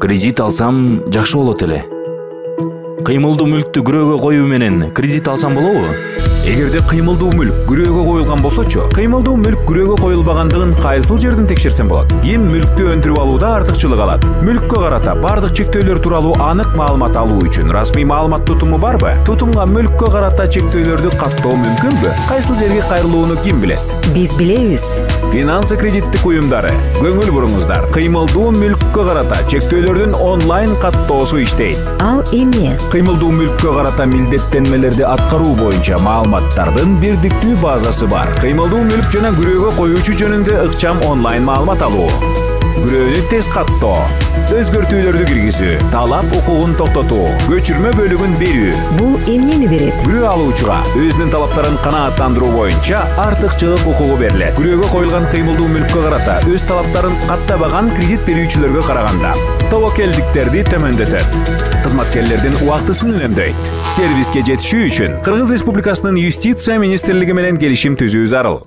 Кредит алсам жакшы болот эле. Кыймылдуу мүлктү күрөөгө коюу менен кредит алсам болобу? Эгерде кыймылдуу мүлк күрөөгө коюлган болсочу, кыймылдуу мүлк күрөөгө коюлбагандыгын кайсыл жерден текшерсем болот? Ким мүлктү өндүрүп алууда артыкчылык алат? Мүлккө карата бардык чектөөлөр тууралуу анык маалымат алуу үчүн расмий маалымат тутуму барбы? Тутумга мүлккө карата чектөөлөрдү каттоо мүмкүнбү? Кайсыл жерге кайрылууну ким билет? Биз билебиз. Финансы кредиттик уюмдары, көңүл буруңуздар, кыймылдуу мүлккө карата чектөөлөрдүн онлайн каттоосу иштейт. Ал эмне? Кыймылдуу мүлккө карата милдеттенмелерди аткаруу боюнча маалыматтардын бирдиктүү базасы бар. Кыймылдуу мүлк жана күрөөгө коюучу жөнүндө ыкчам онлайн маалымат алуу. Күрөөнү тез каттоо, өзгөртүүлөрдү киргизүү, талап укугун токтотуу, көчүрмө бөлүгүн берүү. Бул эмнени берет? Күрөө алуучуга өзүнүн талаптарын канааттандыруу боюнча артыкчылык укугу берилет. Күрөөгө коюлган кыймылдуу мүлккө карата өз талаптарын каттабаган кредит берүүчүлөргө караганда тобокелдиктерди төмөндөтөт. Кызматкерлердин убактысын үнөмдөйт. Сервиске жетишүү үчүн Кыргыз Республикасынын Юстиция министрлиги менен келишим түзүү зарыл.